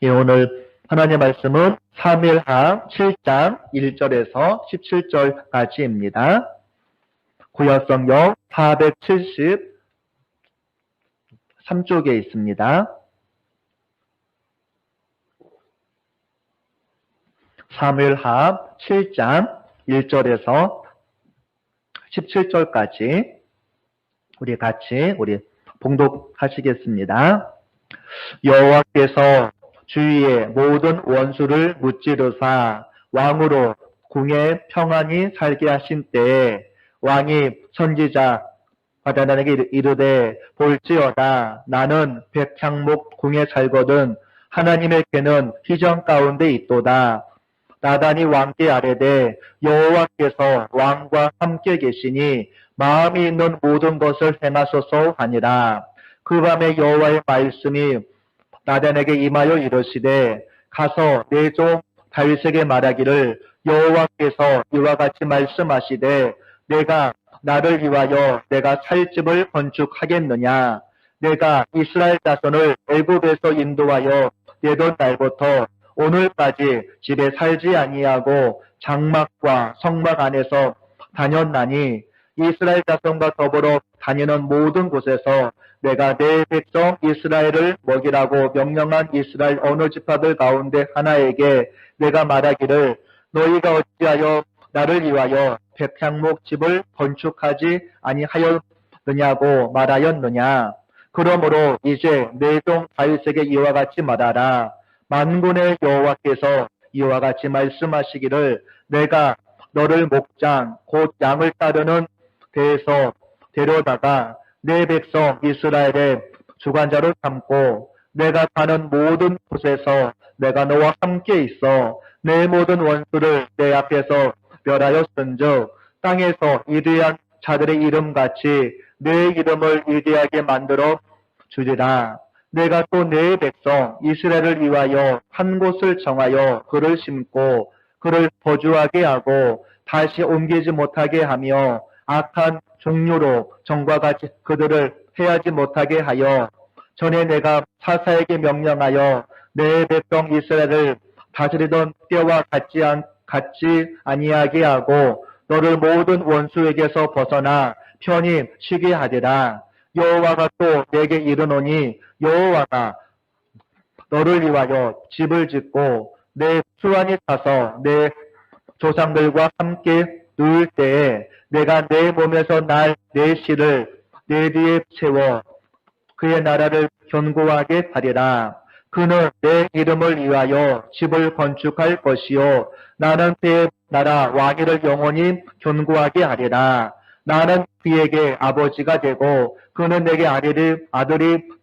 예, 오늘 하나님의 말씀은 사무엘하 7장 1절에서 17절까지입니다. 구약성경 473쪽에 있습니다. 사무엘하 7장 1절에서 17절까지 우리 같이 봉독하시겠습니다. 여호와께서 주위의 모든 원수를 무찌르사 왕으로 궁에 평안히 살게 하신 때에 왕이 선지자 바다나에게 이르되 볼지어다 나는 백향목 궁에 살거든 하나님의 궤는 희정 가운데 있도다. 나단이 왕께 아뢰되 여호와께서 왕과 함께 계시니 마음이 있는 모든 것을 행하소서 하니라. 그 밤에 여호와의 말씀이 나단에게 임하여 이르시되 가서 내 종 다윗에게 말하기를 여호와께서 이와 같이 말씀하시되 내가 나를 위하여 내가 살 집을 건축하겠느냐. 내가 이스라엘 자손을 애굽에서 인도하여 내던 날부터 오늘까지 집에 살지 아니하고 장막과 성막 안에서 다녔나니 이스라엘 자손과 더불어 다니는 모든 곳에서 내가 내 백성 이스라엘을 먹이라고 명령한 이스라엘 어느 지파들 가운데 하나에게 내가 말하기를 너희가 어찌하여 나를 위하여 백향목 집을 건축하지 아니하였느냐고 말하였느냐. 그러므로 이제 내 종 다윗에게 이와 같이 말하라. 만군의 여호와께서 이와 같이 말씀하시기를 내가 너를 목장 곧 양을 따르는 데에서 데려다가 내 백성 이스라엘의 주관자로 삼고 내가 가는 모든 곳에서 내가 너와 함께 있어 내 모든 원수를 내 앞에서 멸하였은즉 땅에서 위대한 자들의 이름같이 내 이름을 위대하게 만들어 주리라. 내가 또 내 백성 이스라엘을 위하여 한 곳을 정하여 그를 심고 그를 거주하게 하고 다시 옮기지 못하게 하며 악한 종류로 전과 같이 그들을 해하지 못하게 하여 전에 내가 사사에게 명령하여 내 백성 이스라엘을 다스리던 때와 같지 아니하게 하고 너를 모든 원수에게서 벗어나 편히 쉬게 하리라. 여호와가 또 내게 이르노니 여호와가 너를 위하여 집을 짓고 내 수완이 타서 내 조상들과 함께 누울 때에 내가 내 몸에서 날 내 씨를 내 뒤에 세워 그의 나라를 견고하게 하리라. 그는 내 이름을 위하여 집을 건축할 것이요 나는 그의 나라 왕위를 영원히 견고하게 하리라. 나는 그에게 아버지가 되고 그는 내게 아들이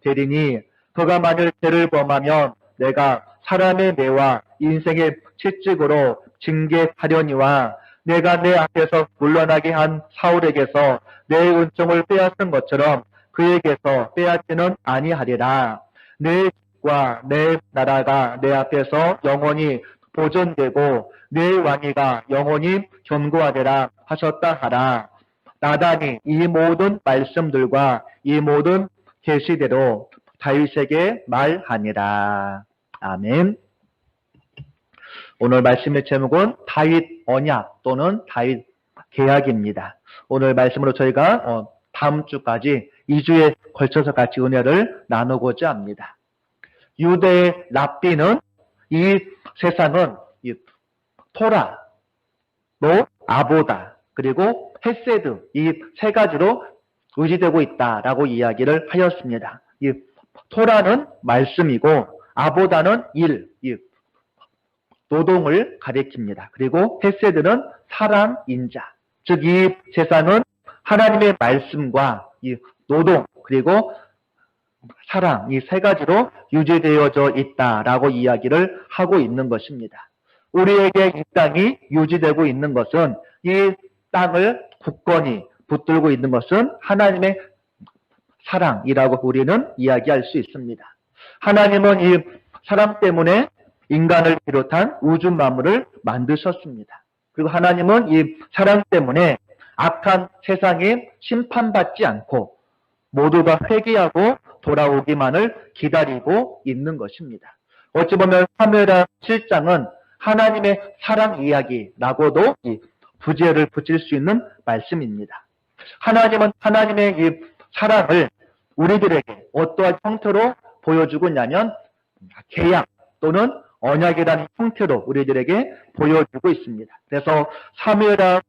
되리니 그가 만일 죄를 범하면 내가 사람의 뇌와 인생의 채찍으로 징계하려니와 내가 내 앞에서 물러나게 한 사울에게서 내 은총을 빼앗은 것처럼 그에게서 빼앗지는 아니하리라. 내 집과 내 나라가 내 앞에서 영원히 보존되고 내 왕위가 영원히 견고하리라 하셨다 하라. 나단이 이 모든 말씀들과 이 모든 계시대로 다윗에게 말하니라. 아멘. 오늘 말씀의 제목은 다윗 언약 또는 다윗 계약입니다. 오늘 말씀으로 저희가 다음 주까지 2주에 걸쳐서 같이 은혜를 나누고자 합니다. 유대의 랍비는 이 세상은 토라, 아보다, 그리고 헤세드 이 세 가지로 의지되고 있다라고 이야기를 하였습니다. 이 토라는 말씀이고 아보다는 일, 노동을 가리킵니다. 그리고 헤세드는 사랑, 인자. 즉 이 세상은 하나님의 말씀과 이 노동 그리고 사랑 이 세 가지로 유지되어져 있다라고 이야기를 하고 있는 것입니다. 우리에게 이 땅이 유지되고 있는 것은 이 땅을 굳건히 붙들고 있는 것은 하나님의 사랑이라고 우리는 이야기할 수 있습니다. 하나님은 이 사랑 때문에 인간을 비롯한 우주 만물을 만드셨습니다. 그리고 하나님은 이 사랑 때문에 악한 세상에 심판받지 않고 모두가 회개하고 돌아오기만을 기다리고 있는 것입니다. 어찌 보면 사무엘하 7장은 하나님의 사랑 이야기라고도 이 부제를 붙일 수 있는 말씀입니다. 하나님은 하나님의 이 사랑을 우리들에게 어떠한 형태로 보여주고 있냐면 계약 또는 언약이라는 형태로 우리들에게 보여주고 있습니다. 그래서 사무엘하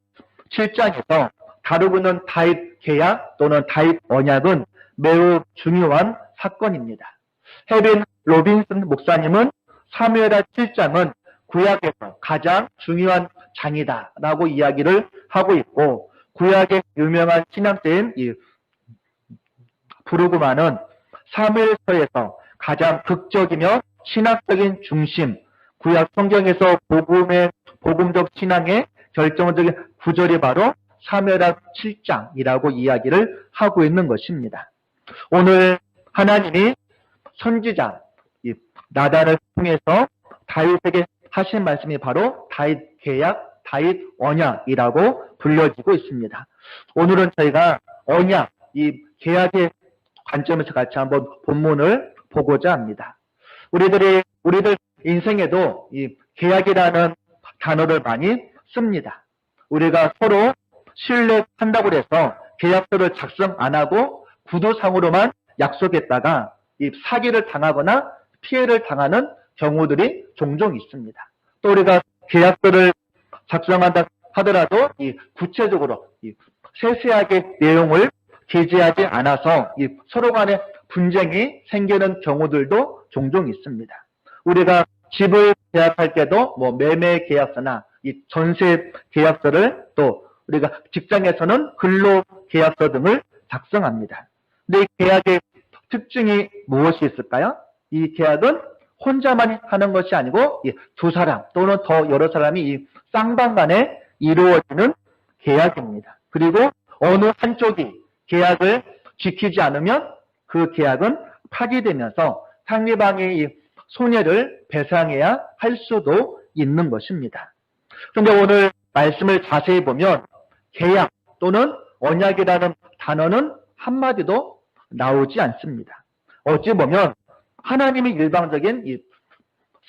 7장에서 다루고 있는 다윗 계약 또는 다윗 언약은 매우 중요한 사건입니다. 헤빈 로빈슨 목사님은 사무엘하 7장은 구약에서 가장 중요한 장이다라고 이야기를 하고 있고, 구약의 유명한 신학자인 브루그만은 사무엘서에서 가장 극적이며 신학적인 중심, 구약 성경에서 복음적 신앙의 결정적인 구절이 바로 사무엘하 7장이라고 이야기를 하고 있는 것입니다. 오늘 하나님이 선지자 나단을 통해서 다윗에게 하신 말씀이 바로 다윗 계약, 다윗 언약이라고 불려지고 있습니다. 오늘은 저희가 언약, 이 계약의 관점에서 같이 한번 본문을 보고자 합니다. 우리들 인생에도 이 계약이라는 단어를 많이 씁니다. 우리가 서로 신뢰한다고 해서 계약서를 작성 안 하고 구두상으로만 약속했다가 이 사기를 당하거나 피해를 당하는 경우들이 종종 있습니다. 또 우리가 계약서를 작성한다 하더라도 이 구체적으로 세세하게 내용을 게재하지 않아서 서로 간에 분쟁이 생기는 경우들도 종종 있습니다. 우리가 집을 계약할 때도 매매 계약서나 이 전세 계약서를, 또 우리가 직장에서는 근로 계약서 등을 작성합니다. 근데 이 계약의 특징이 무엇이 있을까요? 이 계약은 혼자만 하는 것이 아니고 두 사람 또는 더 여러 사람이 이 쌍방간에 이루어지는 계약입니다. 그리고 어느 한쪽이 계약을 지키지 않으면 그 계약은 파기되면서 상대방의 손해를 배상해야 할 수도 있는 것입니다. 그런데 오늘 말씀을 자세히 보면 계약 또는 언약이라는 단어는 한마디도 나오지 않습니다. 어찌 보면 하나님의 일방적인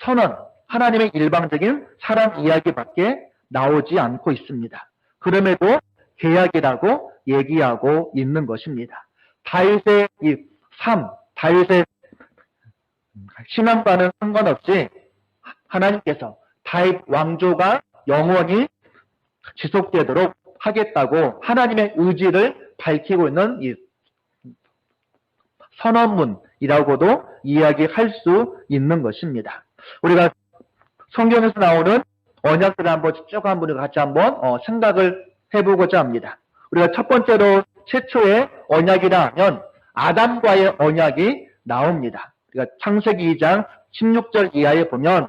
선언, 하나님의 일방적인 사랑 이야기밖에 나오지 않고 있습니다. 그럼에도 계약이라고 얘기하고 있는 것입니다. 다윗의 삶, 다윗의 신앙과는 상관없이 하나님께서 다윗 왕조가 영원히 지속되도록 하겠다고 하나님의 의지를 밝히고 있는 이 선언문이라고도 이야기할 수 있는 것입니다. 우리가 성경에서 나오는 언약들을 한번 쭉 한번 같이 한번 생각을 해보고자 합니다. 우리가 첫 번째로 최초의 언약이라 하면 아담과의 언약이 나옵니다. 우리가 창세기 2장 16절 이하에 보면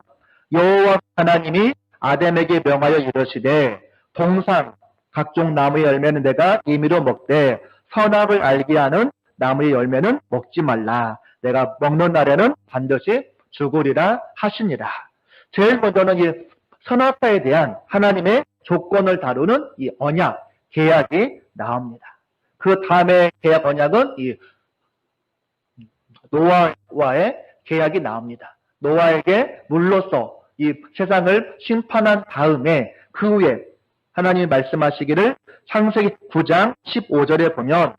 여호와 하나님이 아담에게 명하여 이르시되 동산 각종 나무의 열매는 내가 임의로 먹되 선악을 알게 하는 나무의 열매는 먹지 말라. 내가 먹는 날에는 반드시 죽으리라 하시니라. 제일 먼저는 이 선악과에 대한 하나님의 조건을 다루는 이 언약, 계약이 나옵니다. 그 다음에 계약 언약은 이 노아와의 계약이 나옵니다. 노아에게 물로써 이 세상을 심판한 다음에 그 후에 하나님이 말씀하시기를 창세기 9장 15절에 보면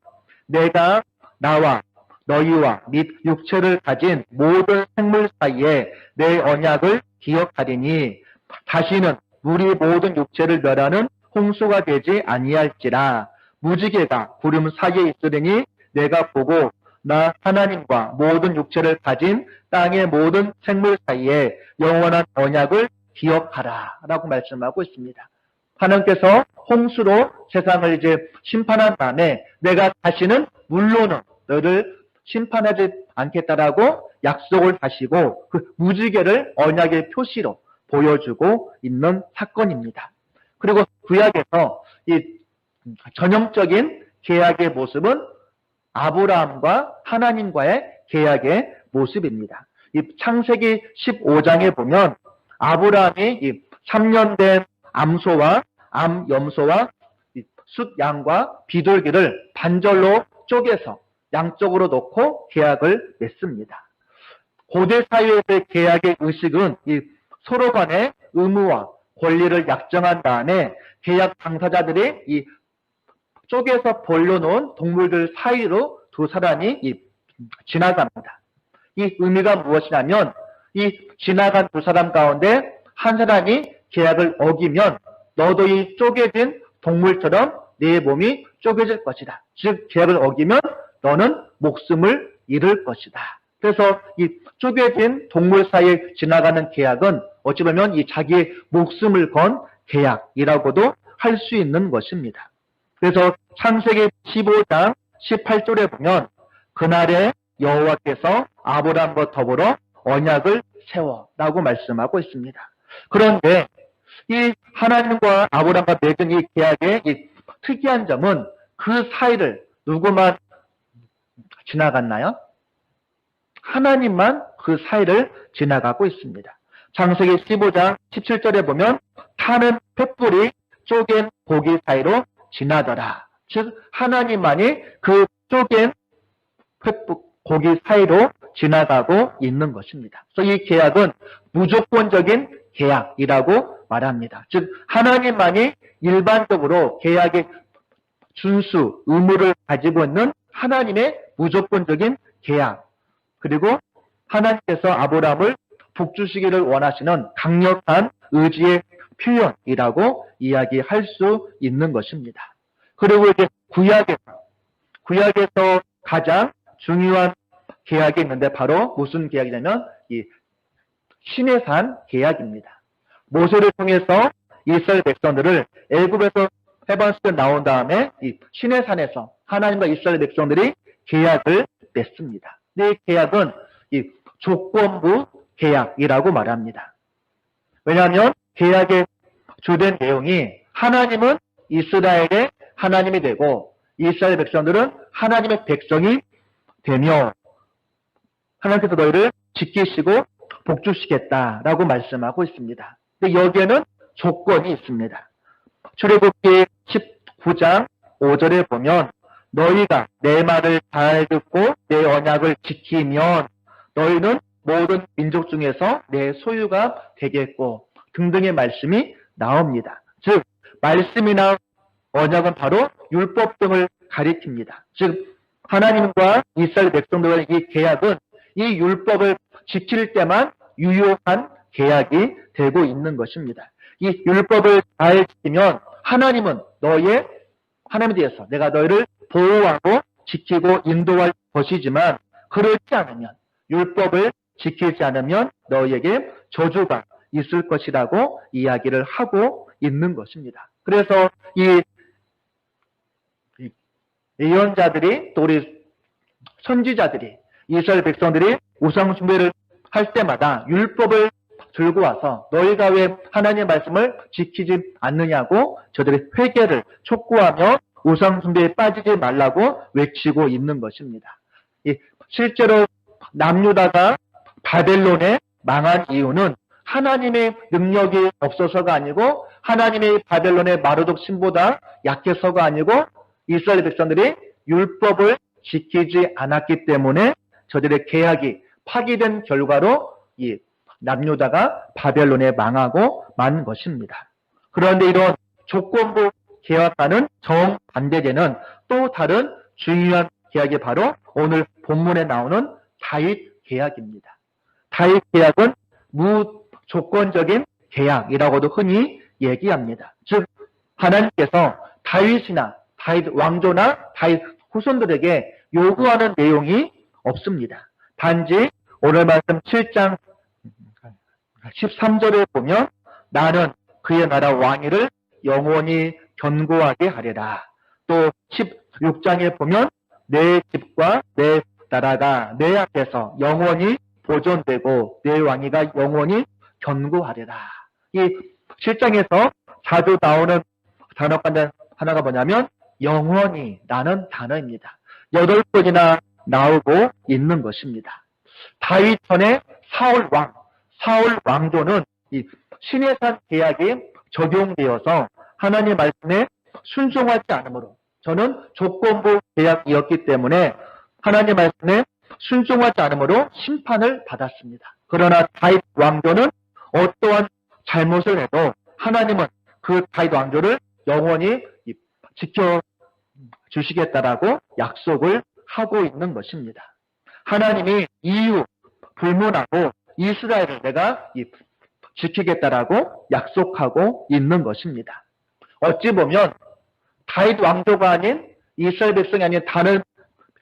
내가 나와 너희와 및 육체를 가진 모든 생물 사이에 내 언약을 기억하리니 다시는 우리 모든 육체를 멸하는 홍수가 되지 아니할지라. 무지개가 구름 사이에 있으리니 내가 보고 나 하나님과 모든 육체를 가진 땅의 모든 생물 사이에 영원한 언약을 기억하라 라고 말씀하고 있습니다. 하나님께서 홍수로 세상을 이제 심판한 다음에 내가 다시는 물로는 너를 심판하지 않겠다라고 약속을 하시고 그 무지개를 언약의 표시로 보여주고 있는 사건입니다. 그리고 구약에서 이 전형적인 계약의 모습은 아브라함과 하나님과의 계약의 모습입니다. 이 창세기 15장에 보면 아브라함이 이 3년 된 암소와 암염소와 숫양과 비둘기를 반절로 쪼개서 양쪽으로 놓고 계약을 맺습니다. 고대 사회에서의 계약의 의식은 이 서로 간의 의무와 권리를 약정한 다음에 계약 당사자들이 이 쪼개서 벌려놓은 동물들 사이로 두 사람이 지나갑니다. 이 의미가 무엇이냐면 이 지나간 두 사람 가운데 한 사람이 계약을 어기면 너도 이 쪼개진 동물처럼 네 몸이 쪼개질 것이다. 즉 계약을 어기면 너는 목숨을 잃을 것이다. 그래서 이 쪼개진 동물 사이에 지나가는 계약은 어찌 보면 이 자기의 목숨을 건 계약이라고도 할 수 있는 것입니다. 그래서 창세기 15장 18절에 보면 그날에 여호와께서 아브람과 더불어 언약을 세워라고 말씀하고 있습니다. 그런데 이 하나님과 아브람과 맺은 이 계약의 이 특이한 점은 그 사이를 누구만 지나갔나요? 하나님만 그 사이를 지나가고 있습니다. 창세기 15장 17절에 보면 타는 횃불이 쪼갠 고기 사이로 지나더라. 즉 하나님만이 그 쪼갠 횃불 고기 사이로 지나가고 있는 것입니다. 그래서 이 계약은 무조건적인 계약이라고 말합니다. 즉 하나님만이 일반적으로 계약의 준수, 의무를 가지고 있는 하나님의 무조건적인 계약, 그리고 하나님께서 아브라함을 복주시기를 원하시는 강력한 의지의 표현이라고 이야기할 수 있는 것입니다. 그리고 이제 구약에서 가장 중요한 계약이 있는데 바로 무슨 계약이냐면 이 시내산 계약입니다. 모세를 통해서 이스라엘 백성들을 애굽에서 해방시켜 나온 다음에 이 시내산에서 하나님과 이스라엘 백성들이 계약을 맺습니다. 이 계약은 이 조건부 계약이라고 말합니다. 왜냐하면 계약의 주된 내용이 하나님은 이스라엘의 하나님이 되고 이스라엘 백성들은 하나님의 백성이 되며 하나님께서 너희를 지키시고 복주시겠다라고 말씀하고 있습니다. 근데 여기에는 조건이 있습니다. 출애굽기 19장 5절에 보면 너희가 내 말을 잘 듣고 내 언약을 지키면 너희는 모든 민족 중에서 내 소유가 되겠고 등등의 말씀이 나옵니다. 즉 말씀이나 언약은 바로 율법 등을 가리킵니다. 즉 하나님과 이스라엘 백성들과의 이 계약은 이 율법을 지킬 때만 유효한 계약이 되고 있는 것입니다. 이 율법을 잘 지키면 하나님은 너의 하나님에 대해서 내가 너희를 보호하고 지키고 인도할 것이지만 그렇지 않으면 율법을 지키지 않으면 너희에게 저주가 있을 것이라고 이야기를 하고 있는 것입니다. 그래서 이 예언자들이 또 우리 선지자들이 이스라엘 백성들이 우상 숭배를 할 때마다 율법을 들고 와서 너희가 왜 하나님의 말씀을 지키지 않느냐고 저들의 회개를 촉구하며 우상 숭배에 빠지지 말라고 외치고 있는 것입니다. 실제로 남유다가 바벨론에 망한 이유는 하나님의 능력이 없어서가 아니고 하나님의 바벨론의 마르독 신보다 약해서가 아니고 이스라엘 백성들이 율법을 지키지 않았기 때문에 저들의 계약이 파기된 결과로 이 남유다가 바벨론에 망하고 만 것입니다. 그런데 이런 조건부 계약과는 정반대되는 또 다른 중요한 계약이 바로 오늘 본문에 나오는 다윗 계약입니다. 다윗 계약은 무조건적인 계약이라고도 흔히 얘기합니다. 즉 하나님께서 다윗이나 다윗 왕조나 다윗 후손들에게 요구하는 내용이 없습니다. 단지 오늘 말씀 7장 13절에 보면 나는 그의 나라 왕위를 영원히 견고하게 하리라. 또 16장에 보면 내 집과 내 나라가 내 앞에서 영원히 보존되고 내 왕위가 영원히 견고하리라. 이 7장에서 자주 나오는 단어가 하나가 뭐냐면 영원히라는 단어입니다. 8번이나 나오고 있는 것입니다. 다윗 전에 사울 왕조는 이 시내산 계약이 적용되어서 하나님의 말씀에 순종하지 않으므로 저는 조건부 계약이었기 때문에 하나님의 말씀에 순종하지 않으므로 심판을 받았습니다. 그러나 다윗 왕조는 어떠한 잘못을 해도 하나님은 그 다윗 왕조를 영원히 지켜주시겠다라고 약속을 하고 있는 것입니다. 하나님이 이유 불문하고 이스라엘을 내가 지키겠다라고 약속하고 있는 것입니다. 어찌 보면 다윗 왕조가 아닌 이스라엘 백성이 아닌 다른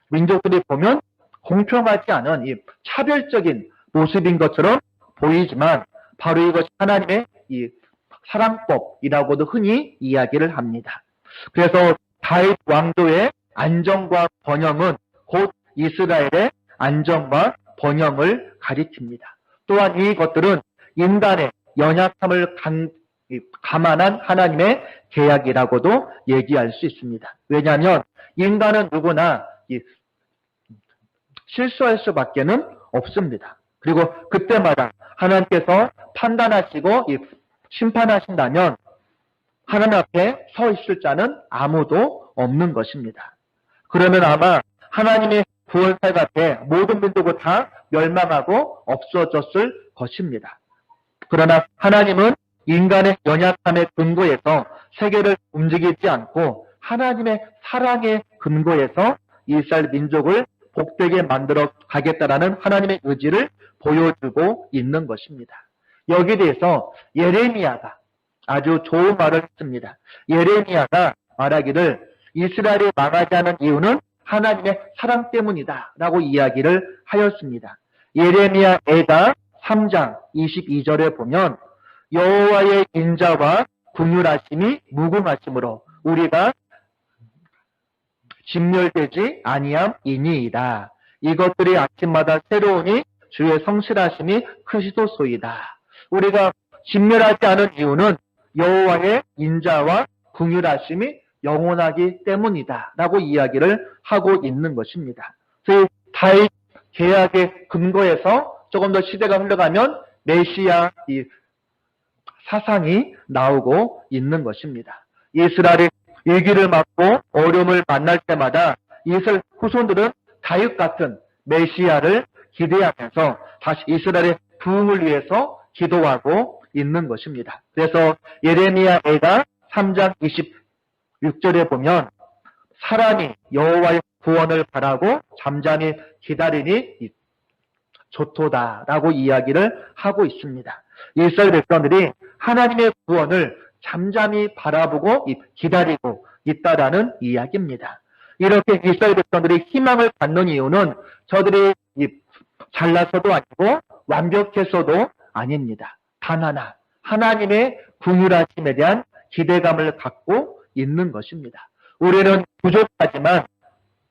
민족들이 보면 공평하지 않은 이 차별적인 모습인 것처럼 보이지만 바로 이것이 하나님의 이 사랑법이라고도 흔히 이야기를 합니다. 그래서 다윗 왕조의 안정과 번영은 곧 이스라엘의 안정과 번영을 가리킵니다. 또한 이것들은 인간의 연약함을 감안한 하나님의 계약이라고도 얘기할 수 있습니다. 왜냐하면 인간은 누구나 실수할 수밖에는 없습니다. 그리고 그때마다 하나님께서 판단하시고 심판하신다면 하나님 앞에 서 있을 자는 아무도 없는 것입니다. 그러면 아마 하나님의 구원사역 앞에 모든 민족은 다 멸망하고 없어졌을 것입니다. 그러나 하나님은 인간의 연약함의 근거에서 세계를 움직이지 않고 하나님의 사랑의 근거에서 이스라엘 민족을 복되게 만들어 가겠다라는 하나님의 의지를 보여주고 있는 것입니다. 여기에 대해서 예레미야가 아주 좋은 말을 했습니다. 예레미야가 말하기를 이스라엘이 망하지 않은 이유는 하나님의 사랑 때문이다 라고 이야기를 하였습니다. 예레미야 애가 3장 22절에 보면 여호와의 인자와 긍휼하심이 무궁하심으로 우리가 진멸되지 아니함이니이다. 이것들이 아침마다 새로우니 주의 성실하심이 크시도소이다. 우리가 진멸하지 않은 이유는 여호와의 인자와 긍휼하심이 영원하기 때문이다 라고 이야기를 하고 있는 것입니다. 그래서 다윗 계약의 근거에서 조금 더 시대가 흘러가면 메시아 사상이 나오고 있는 것입니다. 이스라엘이 위기를 맞고 어려움을 만날 때마다 이스라엘 후손들은 다윗 같은 메시아를 기대하면서 다시 이스라엘의 부흥을 위해서 기도하고 있는 것입니다. 그래서 예레미야 애가 3장 26절에 보면 사람이 여호와의 구원을 바라고 잠잠히 기다리니 좋도다라고 이야기를 하고 있습니다. 이스라엘 백성들이 하나님의 구원을 잠잠히 바라보고 기다리고 있다라는 이야기입니다. 이렇게 이스라엘 백성들이 희망을 갖는 이유는 저들이 잘나서도 아니고 완벽해서도 아닙니다. 단 하나, 하나님의 긍휼하심에 대한 기대감을 갖고 있는 것입니다. 우리는 부족하지만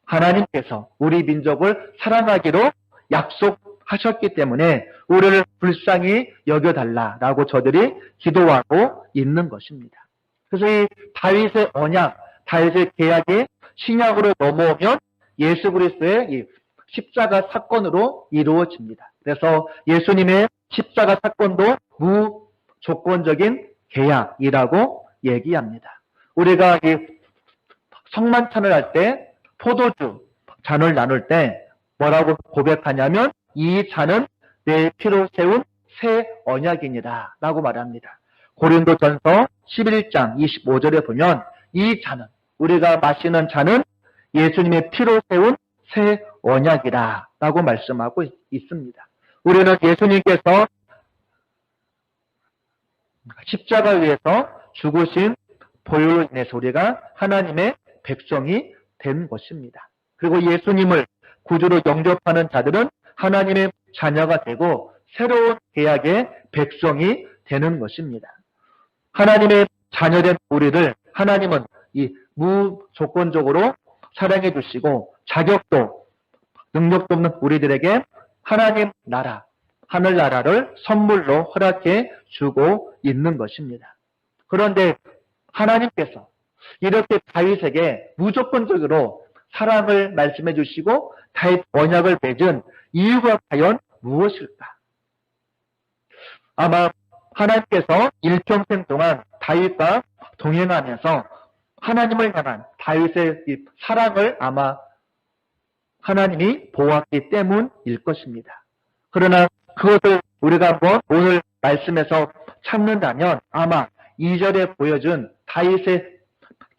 하나님께서 우리 민족을 사랑하기로 약속하셨기 때문에 우리를 불쌍히 여겨달라라고 저들이 기도하고 있는 것입니다. 그래서 이 다윗의 언약, 다윗의 계약이 신약으로 넘어오면 예수 그리스도의 이 십자가 사건으로 이루어집니다. 그래서 예수님의 십자가 사건도 무조건적인 계약이라고 얘기합니다. 우리가 이 성만찬을 할 때 포도주 잔을 나눌 때 뭐라고 고백하냐면 이 잔은 내 피로 세운 새 언약이니라 라고 말합니다. 고린도전서 11장 25절에 보면 이 잔은 우리가 마시는 잔은 예수님의 피로 세운 새 언약이라 라고 말씀하고 있습니다. 우리는 예수님께서 십자가 위에서 죽으신 보혈로 인해서 우리가 하나님의 백성이 된 것입니다. 그리고 예수님을 구주로 영접하는 자들은 하나님의 자녀가 되고 새로운 계약의 백성이 되는 것입니다. 하나님의 자녀된 우리를 하나님은 이 무조건적으로 사랑해 주시고 자격도 능력도 없는 우리들에게 하나님 나라, 하늘나라를 선물로 허락해 주고 있는 것입니다. 그런데 하나님께서 이렇게 다윗에게 무조건적으로 사랑을 말씀해 주시고 다윗 언약을 맺은 이유가 과연 무엇일까? 아마 하나님께서 일평생 동안 다윗과 동행하면서 하나님을 향한 다윗의 이 사랑을 아마 하나님이 보았기 때문일 것입니다. 그러나 그것을 우리가 한번 오늘 말씀에서 찾는다면 아마 2절에 보여준 다윗의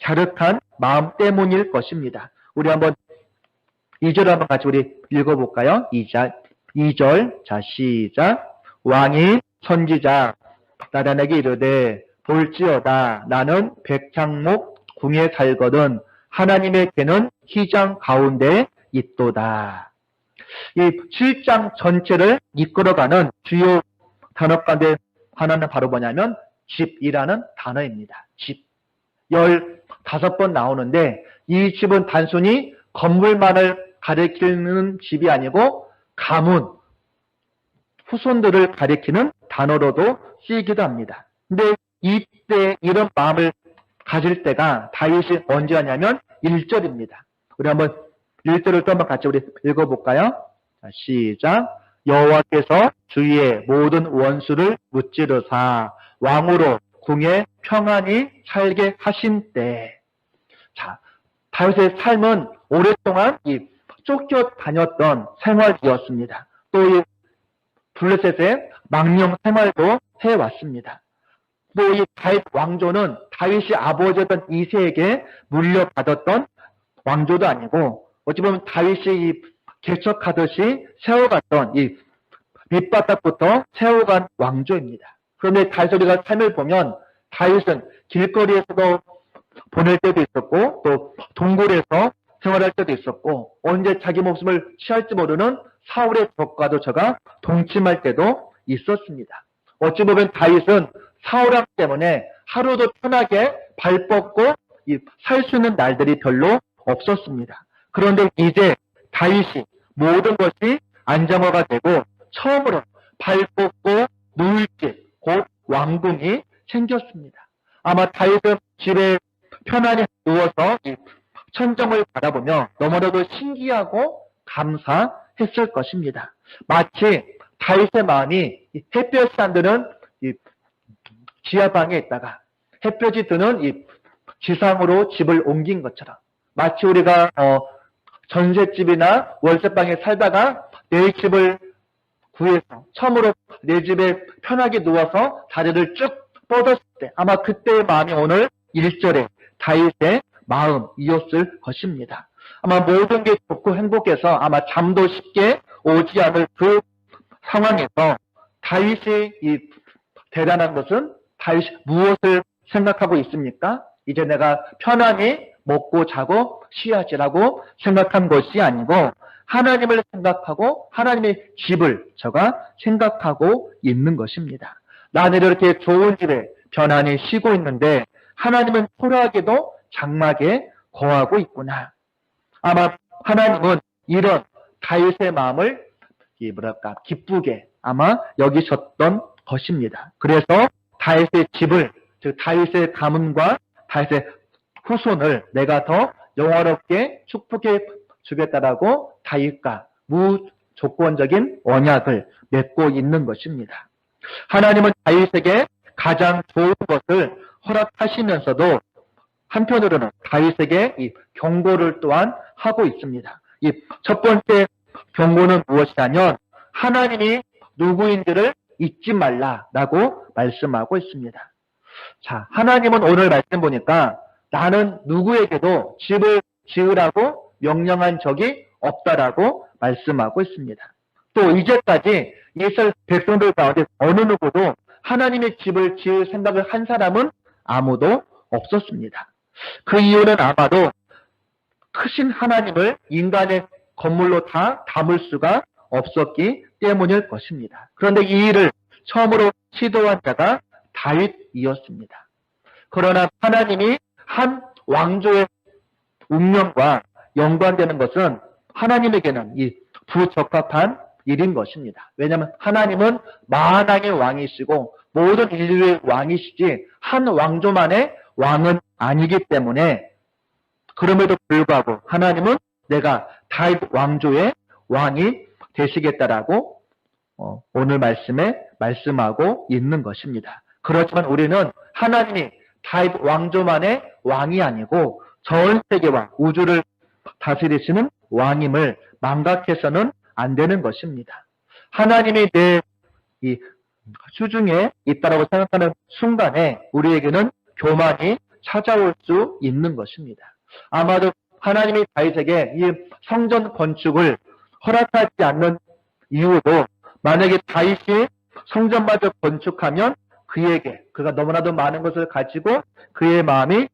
갸륵한 마음 때문일 것입니다. 우리 한번 2절 한번 같이 우리 읽어볼까요? 2절 자 시작. 왕이 선지자 나단에게 이르되 볼지어다 나는 백향목 궁에 살거든 하나님의 궤는 휘장 가운데 있도다. 이 7장 전체를 이끌어가는 주요 단어 가운데 하나는 바로 뭐냐면 집이라는 단어입니다. 집. 15번 나오는데 이 집은 단순히 건물만을 가리키는 집이 아니고 가문, 후손들을 가리키는 단어로도 쓰이기도 합니다. 근데 이때 이런 마음을 가질 때가 다윗이 언제였냐면 1절입니다. 우리 한번 1절을 또 한번 같이 우리 읽어볼까요? 자, 시작. 여호와께서 주의 모든 원수를 무찌르사 왕으로 궁에 평안히 살게 하신 때. 자, 다윗의 삶은 오랫동안 쫓겨 다녔던 생활이었습니다. 또 이 블레셋의 망령 생활도 해왔습니다. 또 이 다윗 왕조는 다윗이 아버지였던 이새에게 물려받았던 왕조도 아니고 어찌 보면 다윗이 개척하듯이 세워갔던 이 밑바닥부터 세워간 왕조입니다. 그런데 다윗의 삶을 보면 다윗은 길거리에서도 보낼 때도 있었고 또 동굴에서 생활할 때도 있었고 언제 자기 목숨을 취할지 모르는 사울의 적과도 저가 동침할 때도 있었습니다. 어찌 보면 다윗은 사울왕 때문에 하루도 편하게 발 뻗고 살 수 있는 날들이 별로 없었습니다. 그런데 이제 다윗이 모든 것이 안정화가 되고 처음으로 발 뻗고 누울 집, 곧 왕궁이 생겼습니다. 아마 다윗은 집에 편안히 누워서 천정을 바라보며 너무나도 신기하고 감사했을 것입니다. 마치 다윗의 마음이 햇볕이 안 드는 지하방에 있다가 햇볕이 드는 지상으로 집을 옮긴 것처럼 마치 우리가 전셋집이나 월세방에 살다가 내 집을 구해서 처음으로 내 집에 편하게 누워서 다리를 쭉 뻗었을 때 아마 그때의 마음이 오늘 1절에 다윗의 마음이었을 것입니다. 아마 모든 게 좋고 행복해서 아마 잠도 쉽게 오지 않을 그 상황에서 다윗이 대단한 것은 다윗이 무엇을 생각하고 있습니까? 이제 내가 편안히 먹고 자고 쉬어야지라고 생각한 것이 아니고 하나님을 생각하고 하나님의 집을 저가 생각하고 있는 것입니다. 나는 이렇게 좋은 집에 편안히 쉬고 있는데 하나님은 초라하게도 장막에 거하고 있구나. 아마 하나님은 이런 다윗의 마음을 기쁘게 아마 여기셨던 것입니다. 그래서 다윗의 집을, 즉 다윗의 가문과 다윗의 후손을 내가 더 영화롭게 축복해 주겠다라고 다윗과 무조건적인 언약을 맺고 있는 것입니다. 하나님은 다윗에게 가장 좋은 것을 허락하시면서도 한편으로는 다윗에게 이 경고를 또한 하고 있습니다. 이 첫 번째 경고는 무엇이냐면 하나님이 누구인지를 잊지 말라라고 말씀하고 있습니다. 자, 하나님은 오늘 말씀 보니까 나는 누구에게도 집을 지으라고 명령한 적이 없다라고 말씀하고 있습니다. 또 이제까지 이스라엘 백성들 가운데 어느 누구도 하나님의 집을 지을 생각을 한 사람은 아무도 없었습니다. 그 이유는 아마도 크신 하나님을 인간의 건물로 다 담을 수가 없었기 때문일 것입니다. 그런데 이 일을 처음으로 시도한 자가 다윗이었습니다. 그러나 하나님이 한 왕조의 운명과 연관되는 것은 하나님에게는 이 부적합한 일인 것입니다. 왜냐하면 하나님은 만왕의 왕이시고 모든 인류의 왕이시지 한 왕조만의 왕은 아니기 때문에 그럼에도 불구하고 하나님은 내가 다윗 왕조의 왕이 되시겠다라고 오늘 말씀에 말씀하고 있는 것입니다. 그렇지만 우리는 하나님이 다윗 왕조만의 왕이 아니고 전 세계와 우주를 다스리시는 왕임을 망각해서는 안 되는 것입니다. 하나님이 내 이 수중에 있다라고 생각하는 순간에 우리에게는 교만이 찾아올 수 있는 것입니다. 아마도 하나님이 다윗에게 이 성전 건축을 허락하지 않는 이유도 만약에 다윗이 성전마저 건축하면 그가 너무나도 많은 것을 가지고 그의 마음이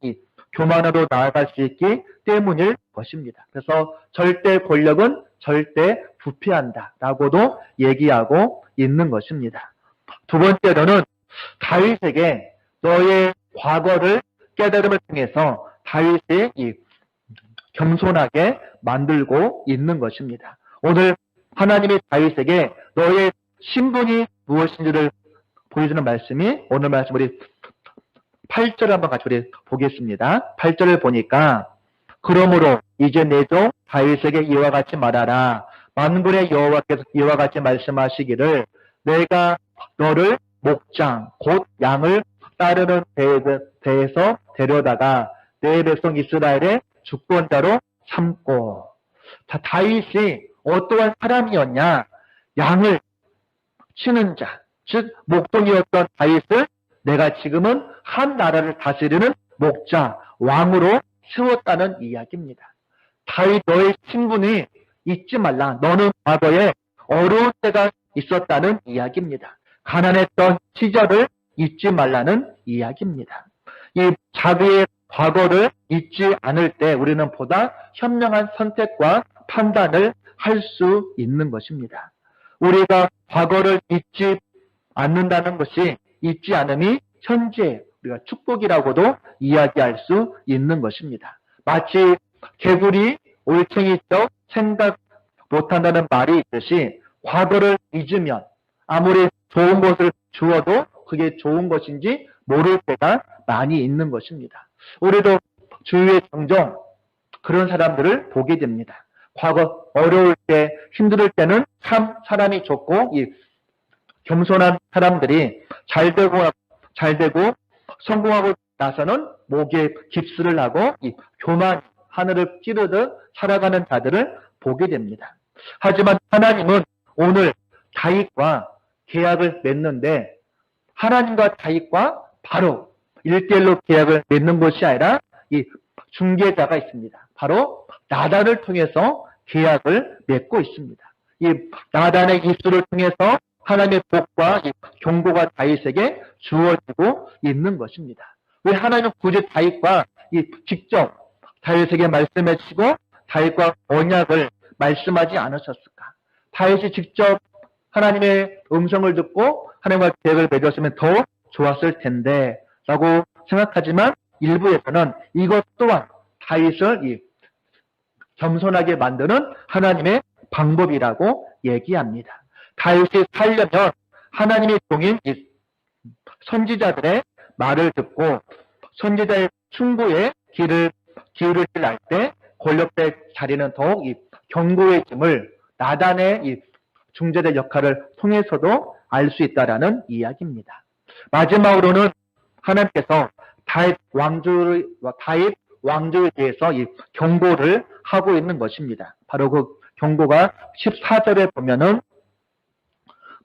교만으로 나아갈 수 있기 때문일 것입니다. 그래서 절대 권력은 절대 부패한다라고도 얘기하고 있는 것입니다. 두 번째로는 다윗에게 너의 과거를 깨달음을 통해서 다윗이 겸손하게 만들고 있는 것입니다. 오늘 하나님이 다윗에게 너의 신분이 무엇인지를 보여주는 말씀이 오늘 말씀 우리 8절 한번 같이 우리 보겠습니다. 8절을 보니까 그러므로 이제 내 종 다윗에게 이와 같이 말하라. 만군의 여호와께서 이와 같이 말씀하시기를 내가 너를 목장 곧 양을 따르는 데에서 데려다가 내 백성 이스라엘의 주권자로 삼고. 다윗이 어떠한 사람이었냐? 양을 치는 자, 즉 목동이었던 다윗을 내가 지금은 한 나라를 다스리는 목자, 왕으로 세웠다는 이야기입니다. 다윗 너의 신분이 잊지 말라. 너는 과거에 어려운 때가 있었다는 이야기입니다. 가난했던 시절을 잊지 말라는 이야기입니다. 이 자기의 과거를 잊지 않을 때 우리는 보다 현명한 선택과 판단을 할 수 있는 것입니다. 우리가 과거를 잊지 않는다는 것이 잊지 않음이 현재 우리가 축복이라고도 이야기할 수 있는 것입니다. 마치 개구리 올챙이적 생각 못한다는 말이 있듯이 과거를 잊으면 아무리 좋은 것을 주어도 그게 좋은 것인지 모를 때가 많이 있는 것입니다. 우리도 주위에 종종 그런 사람들을 보게 됩니다. 과거 어려울 때 힘들 때는 참 사람이 좋고 겸손한 사람들이 잘 되고 성공하고 나서는 목에 깁스를 하고 교만 하늘을 찌르듯 살아가는 자들을 보게 됩니다. 하지만 하나님은 오늘 다윗과 계약을 맺는데 하나님과 다윗과 바로 1대1로 계약을 맺는 것이 아니라 이 중개자가 있습니다. 바로 나단을 통해서 계약을 맺고 있습니다. 이 나단의 입술을 통해서 하나님의 복과 경고가 다윗에게 주어지고 있는 것입니다. 왜 하나님은 굳이 다윗과 직접 다윗에게 말씀해 주시고 다윗과 언약을 말씀하지 않으셨을까? 다윗이 직접 하나님의 음성을 듣고 하나님과 계약을 맺었으면 더 좋았을 텐데 라고 생각하지만 일부에서는 이것 또한 다윗을 겸손하게 만드는 하나님의 방법이라고 얘기합니다. 다윗이 살려면 하나님의 종인 선지자들의 말을 듣고 선지자의 충고에 귀를 기울일 때 권력대 자리는 더욱 견고해짐을 나단의 중재자 역할을 통해서도 알 수 있다라는 이야기입니다. 마지막으로는 하나님께서 다윗 왕조에 대해서 경고를 하고 있는 것입니다. 바로 그 경고가 14절에 보면은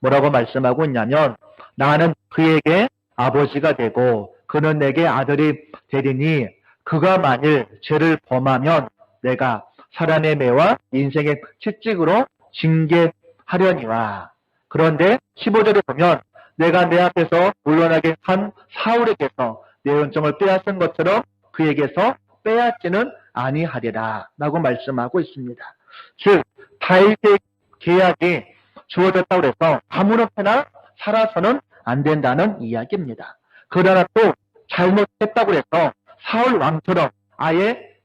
뭐라고 말씀하고 있냐면 나는 그에게 아버지가 되고 그는 내게 아들이 되리니 그가 만일 죄를 범하면 내가 사람의 매와 인생의 채찍으로 징계하려니와. 그런데 15절에 보면 내가 내 앞에서 물러나게 한 사울에게서 내 은총을 빼앗은 것처럼 그에게서 빼앗지는 아니하리라 라고 말씀하고 있습니다. 즉 다윗의 계약이 주어졌다고 해서 아무렇게나 살아서는 안 된다는 이야기입니다. 그러나 또 잘못했다고 해서 사울 왕처럼 아예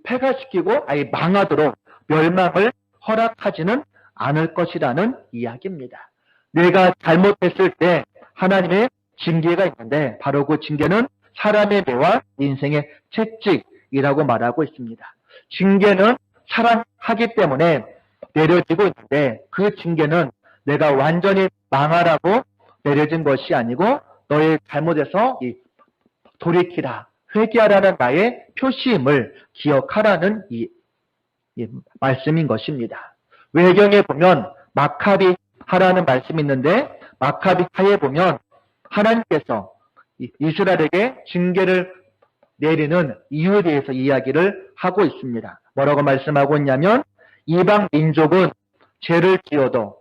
폐가시키고 아예 망하도록 멸망을 허락하지는 않을 것이라는 이야기입니다. 내가 잘못했을 때 하나님의 징계가 있는데 바로 그 징계는 사람의 매와 인생의 채찍이라고 말하고 있습니다. 징계는 사랑하기 때문에 내려지고 있는데 그 징계는 내가 완전히 망하라고 내려진 것이 아니고 너의 잘못에서 돌이키라, 회개하라는 나의 표시임을 기억하라는 이 말씀인 것입니다. 외경에 보면 마카비 하라는 말씀이 있는데 마카비 하에 보면 하나님께서 이스라엘에게 징계를 내리는 이유에 대해서 이야기를 하고 있습니다. 뭐라고 말씀하고 있냐면 이방 민족은 죄를 지어도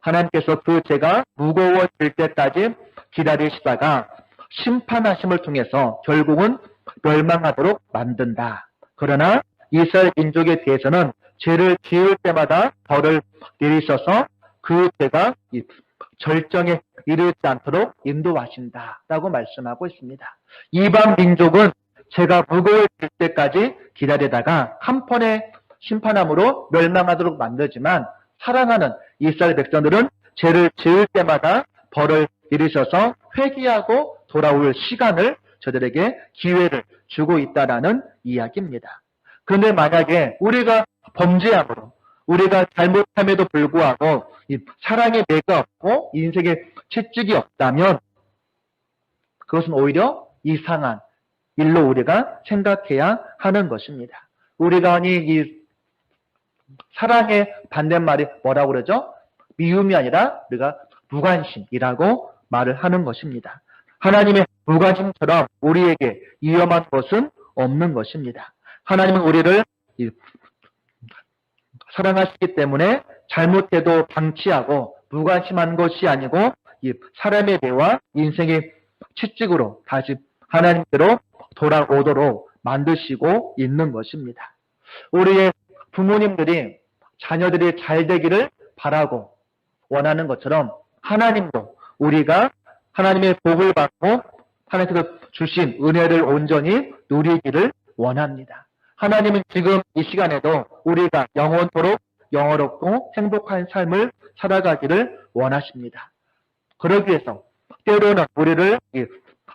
하나님께서 그 죄가 무거워질 때까지 기다리시다가 심판하심을 통해서 결국은 멸망하도록 만든다. 그러나 이스라엘 민족에 대해서는 죄를 지을 때마다 벌을 내리셔서 그 죄가 절정에 이르지 않도록 인도하신다라고 말씀하고 있습니다. 이방 민족은 죄가 무거워질 때까지 기다리다가 한 번에 심판함으로 멸망하도록 만들지만 사랑하는 이스라엘 백성들은 죄를 지을 때마다 벌을 내리셔서 회개하고 돌아올 시간을 저들에게 기회를 주고 있다라는 이야기입니다. 그런데 만약에 우리가 범죄함으로 우리가 잘못함에도 불구하고 사랑의 매가 없고 인생에 채찍이 없다면 그것은 오히려 이상한 일로 우리가 생각해야 하는 것입니다. 우리가 이 사랑의 반대말이 뭐라고 그러죠? 미움이 아니라 우리가 무관심이라고 말을 하는 것입니다. 하나님의 무관심처럼 우리에게 위험한 것은 없는 것입니다. 하나님은 우리를 사랑하시기 때문에 잘못해도 방치하고 무관심한 것이 아니고 사람의 죄와 인생의 채찍으로 다시 하나님께로 돌아오도록 만드시고 있는 것입니다. 우리의 부모님들이 자녀들이 잘 되기를 바라고 원하는 것처럼 하나님도 우리가 하나님의 복을 받고 하나님께서 주신 은혜를 온전히 누리기를 원합니다. 하나님은 지금 이 시간에도 우리가 영원토록 영원롭고 행복한 삶을 살아가기를 원하십니다. 그러기 위해서 때로는 우리를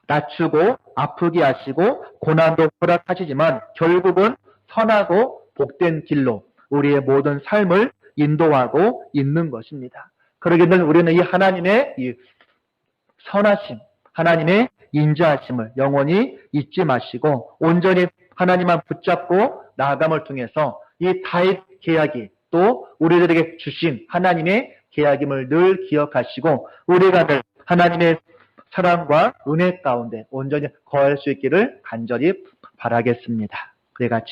낮추고 아프게 하시고 고난도 허락하시지만 결국은 선하고 복된 길로 우리의 모든 삶을 인도하고 있는 것입니다. 그러기 때문에 우리는 이 하나님의 선하심, 하나님의 인자하심을 영원히 잊지 마시고 온전히 하나님만 붙잡고 나아감을 통해서 이 다윗 계약이 또 우리들에게 주신 하나님의 계약임을 늘 기억하시고 우리가 늘 하나님의 사랑과 은혜 가운데 온전히 거할 수 있기를 간절히 바라겠습니다. 우리 같이